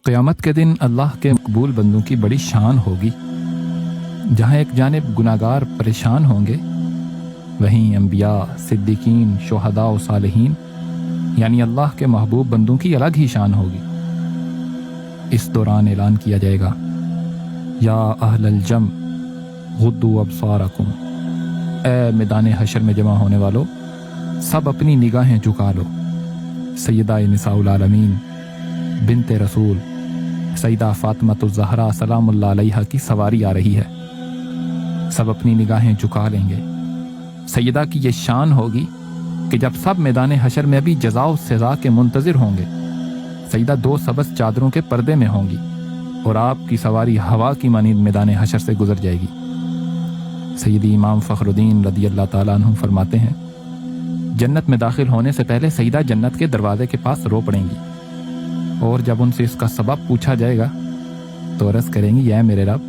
قیامت کے دن اللہ کے مقبول بندوں کی بڑی شان ہوگی۔ جہاں ایک جانب گناہگار پریشان ہوں گے، وہیں انبیاء، صدیقین، شہداء و صالحین یعنی اللہ کے محبوب بندوں کی الگ ہی شان ہوگی۔ اس دوران اعلان کیا جائے گا، یا اہل الجم غضوا ابصارکم، اے میدان حشر میں جمع ہونے والو، سب اپنی نگاہیں جھکا لو۔ سیدہ نساء العالمین بنت رسول سیدہ فاطمہ الزہرا سلام اللہ علیہا کی سواری آ رہی ہے، سب اپنی نگاہیں جھکا لیں گے۔ سیدہ کی یہ شان ہوگی کہ جب سب میدان حشر میں بھی جزا و سزا کے منتظر ہوں گے، سیدہ دو سبز چادروں کے پردے میں ہوں گی اور آپ کی سواری ہوا کی مانند میدان حشر سے گزر جائے گی۔ سیدی امام فخر الدین رضی اللہ تعالیٰ عنہ فرماتے ہیں، جنت میں داخل ہونے سے پہلے سیدہ جنت کے دروازے کے پاس رو پڑیں گی، اور جب ان سے اس کا سبب پوچھا جائے گا تو عرض کریں گی، اے میرے رب،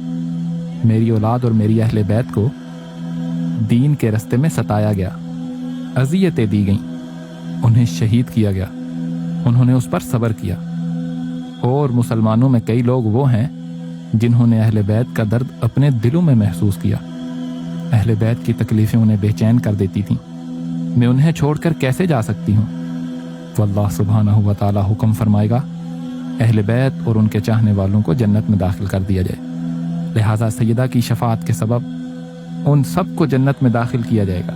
میری اولاد اور میری اہل بیت کو دین کے رستے میں ستایا گیا، اذیتیں دی گئیں، انہیں شہید کیا گیا، انہوں نے اس پر صبر کیا، اور مسلمانوں میں کئی لوگ وہ ہیں جنہوں نے اہل بیت کا درد اپنے دلوں میں محسوس کیا، اہل بیت کی تکلیفیں انہیں بے چین کر دیتی تھیں، میں انہیں چھوڑ کر کیسے جا سکتی ہوں؟ تو اللہ سبحانہ و تعالی حکم فرمائے گا، اہل بیت اور ان کے چاہنے والوں کو جنت میں داخل کر دیا جائے۔ لہٰذا سیدہ کی شفاعت کے سبب ان سب کو جنت میں داخل کیا جائے گا۔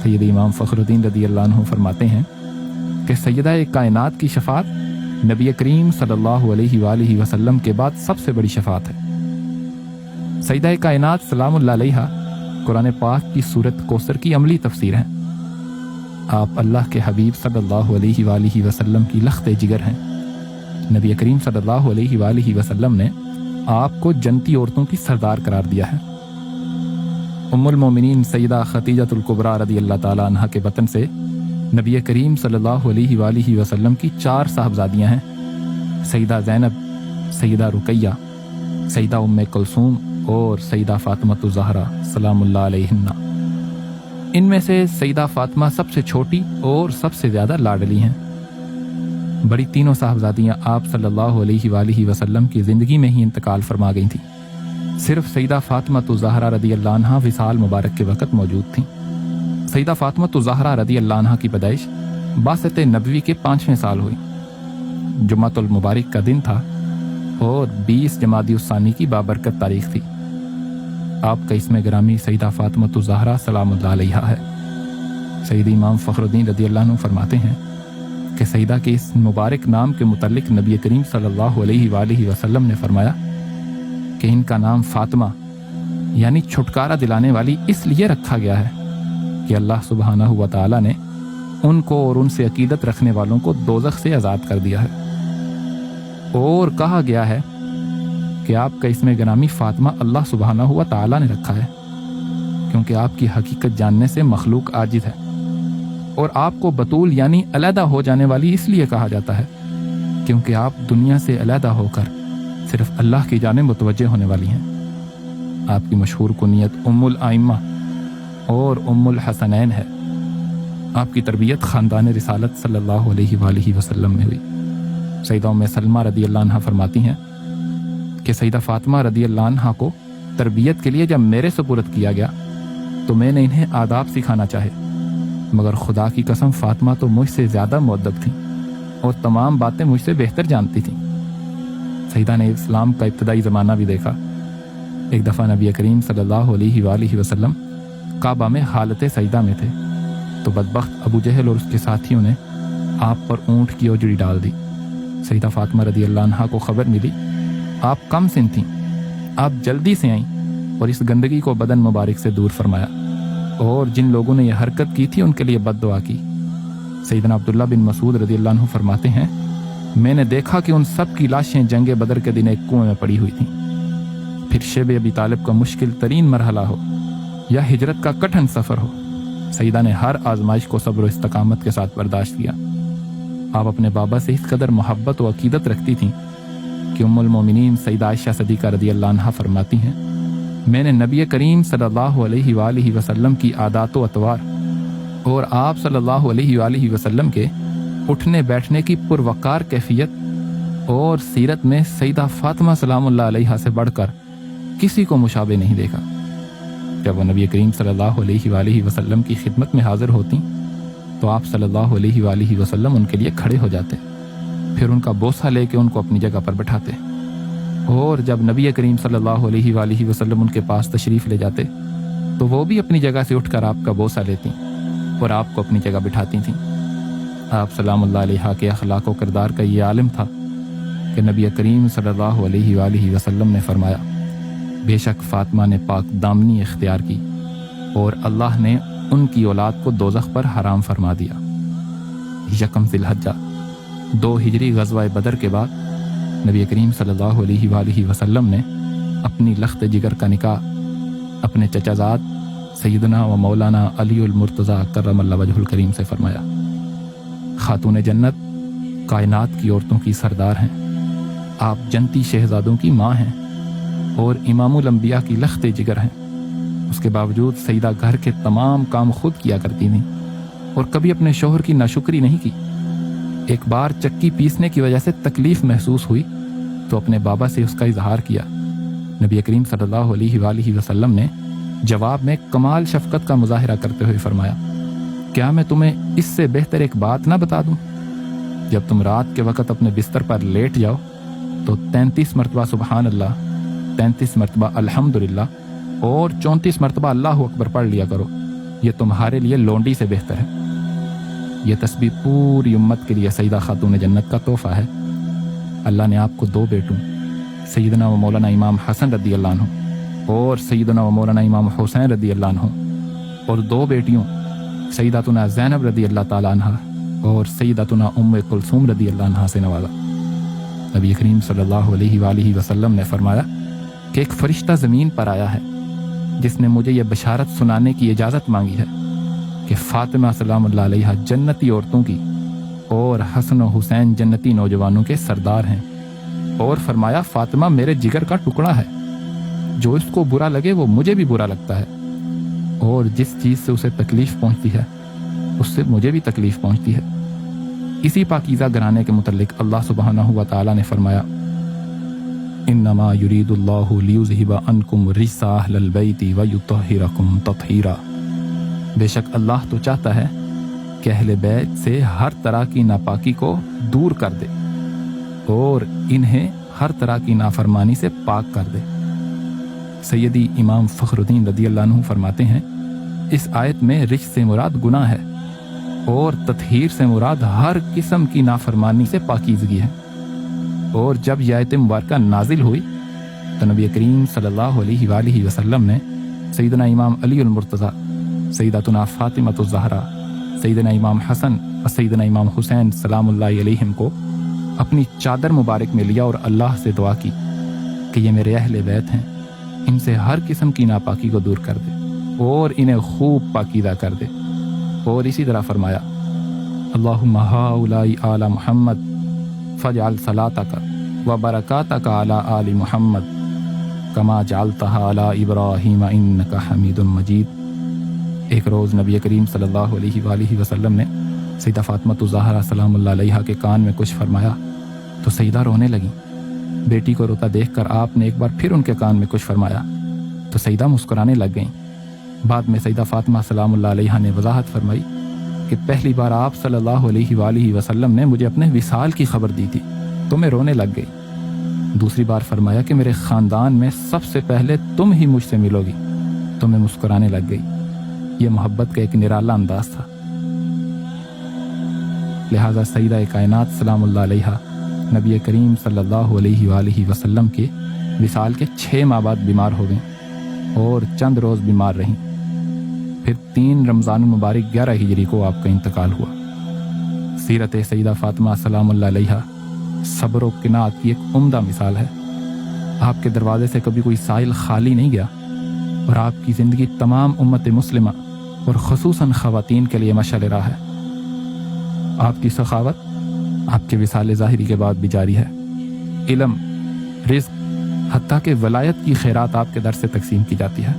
سید امام فخر الدین رضی اللہ عنہ فرماتے ہیں کہ سیدہ کائنات کی شفاعت نبی کریم صلی اللہ علیہ وآلہ وسلم کے بعد سب سے بڑی شفاعت ہے۔ سیدہ کائنات سلام اللہ علیہا قرآن پاک کی سورت کوثر کی عملی تفسیر ہیں۔ آپ اللہ کے حبیب صلی اللہ علیہ وآلہ وسلم کی لخت جگر ہیں۔ نبی کریم صلی اللہ علیہ وآلہ وسلم نے آپ کو جنتی عورتوں کی سردار قرار دیا ہے۔ ام المومنین سیدہ خدیجہ الکبریٰ رضی اللہ تعالیٰ عنہا کے بطن سے نبی کریم صلی اللہ علیہ وآلہ وسلم کی 4 صاحبزادیاں ہیں، سیدہ زینب، سیدہ رقیہ، سیدہ ام کلثوم اور سیدہ فاطمہ الزہرا سلام اللہ علیہن۔ ان میں سے سیدہ فاطمہ سب سے چھوٹی اور سب سے زیادہ لاڈلی ہیں۔ بڑی تینوں صاحبزادیاں آپ صلی اللہ علیہ وآلہ وسلم کی زندگی میں ہی انتقال فرما گئی تھیں۔ صرف سیدہ فاطمہ الزہرا رضی اللہ عنہا وصال مبارک کے وقت موجود تھیں۔ سیدہ فاطمہ الزہرا رضی اللہ عنہا کی پیدائش بعثت نبوی کے 5ویں سال ہوئی۔ جمعۃ المبارک کا دن تھا اور 20 جمادی الثانی کی بابرکت تاریخ تھی۔ آپ کا اسم گرامی سیدہ فاطمہ الزہرا سلام اللہ علیہا ہے۔ سید امام فخر الدین رضی اللہ عنہ فرماتے ہیں کہ سیدہ کے اس مبارک نام کے متعلق نبی کریم صلی اللہ علیہ وآلہ وسلم نے فرمایا کہ ان کا نام فاطمہ یعنی چھٹکارا دلانے والی اس لیے رکھا گیا ہے کہ اللہ سبحانہ و تعالی نے ان کو اور ان سے عقیدت رکھنے والوں کو دوزخ سے آزاد کر دیا ہے۔ اور کہا گیا ہے کہ آپ کا اسم گرامی فاطمہ اللہ سبحانہ و تعالی نے رکھا ہے کیونکہ آپ کی حقیقت جاننے سے مخلوق عاجز ہے، اور آپ کو بطول یعنی علیحدہ ہو جانے والی اس لیے کہا جاتا ہے کیونکہ آپ دنیا سے علیحدہ ہو کر صرف اللہ کی جانب متوجہ ہونے والی ہیں۔ آپ کی مشہور کنیت ام الائمہ اور ام الحسنین ہے۔ آپ کی تربیت خاندان رسالت صلی اللہ علیہ وآلہ وسلم میں ہوئی۔ سیدہ ام سلمہ رضی اللہ عنہا فرماتی ہیں کہ سیدہ فاطمہ رضی اللہ عنہا کو تربیت کے لیے جب میرے سپرد کیا گیا تو میں نے انہیں آداب سکھانا چاہے، مگر خدا کی قسم فاطمہ تو مجھ سے زیادہ مؤدب تھیں اور تمام باتیں مجھ سے بہتر جانتی تھیں۔ سیدہ نے اسلام کا ابتدائی زمانہ بھی دیکھا۔ ایک دفعہ نبی کریم صلی اللہ علیہ وآلہ وسلم کعبہ میں حالت سجدہ میں تھے تو بدبخت ابو جہل اور اس کے ساتھیوں نے آپ پر اونٹ کی اوجڑی ڈال دی۔ سیدہ فاطمہ رضی اللہ عنہا کو خبر ملی، آپ کم سن تھیں، آپ جلدی سے آئیں اور اس گندگی کو بدن مبارک سے دور فرمایا، اور جن لوگوں نے یہ حرکت کی تھی ان کے لیے بد دعا کی۔ سیدنا عبداللہ بن مسعود رضی اللہ عنہ فرماتے ہیں، میں نے دیکھا کہ ان سب کی لاشیں جنگ بدر کے دن ایک کنویں میں پڑی ہوئی تھیں۔ پھر شیب ابی طالب کا مشکل ترین مرحلہ ہو یا ہجرت کا کٹھن سفر ہو، سیدہ نے ہر آزمائش کو صبر و استقامت کے ساتھ برداشت کیا۔ آپ اپنے بابا سے اس قدر محبت و عقیدت رکھتی تھیں کہ ام المومنین سیدہ عائشہ صدیقہ رضی اللہ عنہا فرماتی ہیں، میں نے نبی کریم صلی اللہ علیہ وآلہ وسلم کی عادات و اطوار اور آپ صلی اللہ علیہ وآلہ وسلم کے اٹھنے بیٹھنے کی پروقار کیفیت اور سیرت میں سیدہ فاطمہ سلام اللہ علیہا سے بڑھ کر کسی کو مشابہ نہیں دیکھا۔ جب وہ نبی کریم صلی اللہ علیہ وآلہ وسلم کی خدمت میں حاضر ہوتی تو آپ صلی اللہ علیہ وآلہ وسلم ان کے لیے کھڑے ہو جاتے، پھر ان کا بوسہ لے کے ان کو اپنی جگہ پر بٹھاتے، اور جب نبی کریم صلی اللہ علیہ وآلہ وسلم ان کے پاس تشریف لے جاتے تو وہ بھی اپنی جگہ سے اٹھ کر آپ کا بوسہ لیتی اور آپ کو اپنی جگہ بٹھاتی تھیں۔ آپ سلام اللہ علیہ کے اخلاق و کردار کا یہ عالم تھا کہ نبی کریم صلی اللہ علیہ وآلہ وسلم نے فرمایا، بے شک فاطمہ نے پاک دامنی اختیار کی اور اللہ نے ان کی اولاد کو دوزخ پر حرام فرما دیا۔ یکم ذی الحجہ 2 ہجری غزوہ بدر کے بعد نبی کریم صلی اللہ علیہ وآلہ وسلم نے اپنی لخت جگر کا نکاح اپنے چچا زاد سیدنا و مولانا علی المرتضیٰ کرم اللہ وجہ الکریم سے فرمایا۔ خاتون جنت کائنات کی عورتوں کی سردار ہیں، آپ جنتی شہزادوں کی ماں ہیں اور امام الانبیاء کی لخت جگر ہیں۔ اس کے باوجود سیدہ گھر کے تمام کام خود کیا کرتی تھیں اور کبھی اپنے شوہر کی ناشکری نہیں کی۔ ایک بار چکی پیسنے کی وجہ سے تکلیف محسوس ہوئی تو اپنے بابا سے اس کا اظہار کیا۔ نبی کریم صلی اللہ علیہ وآلہ وسلم نے جواب میں کمال شفقت کا مظاہرہ کرتے ہوئے فرمایا، کیا میں تمہیں اس سے بہتر ایک بات نہ بتا دوں؟ جب تم رات کے وقت اپنے بستر پر لیٹ جاؤ تو 33 مرتبہ سبحان اللہ، 33 مرتبہ الحمدللہ اور 34 مرتبہ اللہ اکبر پڑھ لیا کرو، یہ تمہارے لیے لونڈی سے بہتر ہے۔ یہ تسبیح پوری امت کے لیے سیدہ خاتون جنت کا تحفہ ہے۔ اللہ نے آپ کو 2 بیٹوں سیدنا و مولانا امام حسن رضی اللہ عنہ اور سیدنا و مولانا امام حسین رضی اللہ عنہ اور 2 بیٹیوں سیداتنا زینب رضی اللہ تعالیٰ عنہ اور سیداتنا ام کلثوم رضی اللہ عنہ سے نوازا۔ نبی کریم صلی اللہ علیہ وآلہ وسلم نے فرمایا کہ ایک فرشتہ زمین پر آیا ہے جس نے مجھے یہ بشارت سنانے کی اجازت مانگی ہے کہ فاطمہ سلام اللہ علیہ جنتی عورتوں کی اور حسن و حسین جنتی نوجوانوں کے سردار ہیں، اور فرمایا فاطمہ میرے جگر کا ٹکڑا ہے، جو اس کو برا لگے وہ مجھے بھی برا لگتا ہے، اور جس چیز سے اسے تکلیف پہنچتی ہے اس سے مجھے بھی تکلیف پہنچتی ہے۔ اسی پاکیزہ گھرانے کے متعلق اللہ سبحانہ و تعالیٰ نے فرمایا، انما یرید اللہ لیذہب عنکم الرجس اہل البیت ویطہرکم تطہیرا، بے شک اللہ تو چاہتا ہے کہ اہل بیت سے ہر طرح کی ناپاکی کو دور کر دے اور انہیں ہر طرح کی نافرمانی سے پاک کر دے۔ سیدی امام فخر الدین رضی اللہ عنہ فرماتے ہیں، اس آیت میں رجس سے مراد گناہ ہے اور تطہیر سے مراد ہر قسم کی نافرمانی سے پاکیزگی ہے۔ اور جب یہ آیت مبارکہ نازل ہوئی تو نبی کریم صلی اللہ علیہ وآلہ وسلم نے سیدنا امام علی المرتضیٰ، سیداتنا فاطمۃ الزہرا، سیدنا امام حسن اور سیدنا امام حسین سلام اللہ علیہم کو اپنی چادر مبارک میں لیا اور اللہ سے دعا کی کہ یہ میرے اہل بیت ہیں، ان سے ہر قسم کی ناپاکی کو دور کر دے اور انہیں خوب پاکیزہ کر دے۔ اور اسی طرح فرمایا، اللہم ہؤلاء آل محمد فاجعل صلاتک و برکاتک علی آل محمد کما جعلتها علی ابراہیم انک حمید مجید۔ ایک روز نبی کریم صلی اللہ علیہ وآلہ وسلم نے سیدہ فاطمہ الزہرا سلام اللہ علیہا کے کان میں کچھ فرمایا تو سیدہ رونے لگیں۔ بیٹی کو روتا دیکھ کر آپ نے ایک بار پھر ان کے کان میں کچھ فرمایا تو سیدہ مسکرانے لگ گئیں۔ بعد میں سیدہ فاطمہ سلام اللہ علیہا نے وضاحت فرمائی کہ پہلی بار آپ صلی اللہ علیہ وآلہ وسلم نے مجھے اپنے وصال کی خبر دی تھی تو میں رونے لگ گئی۔ دوسری بار فرمایا کہ میرے خاندان میں سب سے پہلے تم ہی مجھ سے ملو گی تو میں مسکرانے لگ گئی۔ یہ محبت کا ایک نرالا انداز تھا۔ لہذا سیدہ کائنات سلام اللہ علیہا نبی کریم صلی اللہ علیہ وآلہ وسلم کے وصال کے 6 ماہ بعد بیمار ہو گئیں اور چند روز بیمار رہیں۔ پھر 3 رمضان المبارک 11 ہجری کو آپ کا انتقال ہوا۔ سیرت سیدہ فاطمہ سلام اللہ علیہا صبر و قناعت کی ایک عمدہ مثال ہے۔ آپ کے دروازے سے کبھی کوئی سائل خالی نہیں گیا اور آپ کی زندگی تمام امت مسلمہ اور خصوصاً خواتین کے لیے مشعل راہ ہے۔ آپ کی سخاوت آپ کے وصال ظاہری کے بعد بھی جاری ہے۔ علم، رزق، حتیٰ کہ ولایت کی خیرات آپ کے در سے تقسیم کی جاتی ہے۔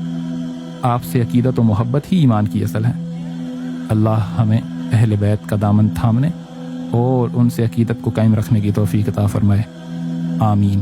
آپ سے عقیدت و محبت ہی ایمان کی اصل ہے۔ اللہ ہمیں اہل بیت کا دامن تھامنے اور ان سے عقیدت کو قائم رکھنے کی توفیق عطا فرمائے، آمین۔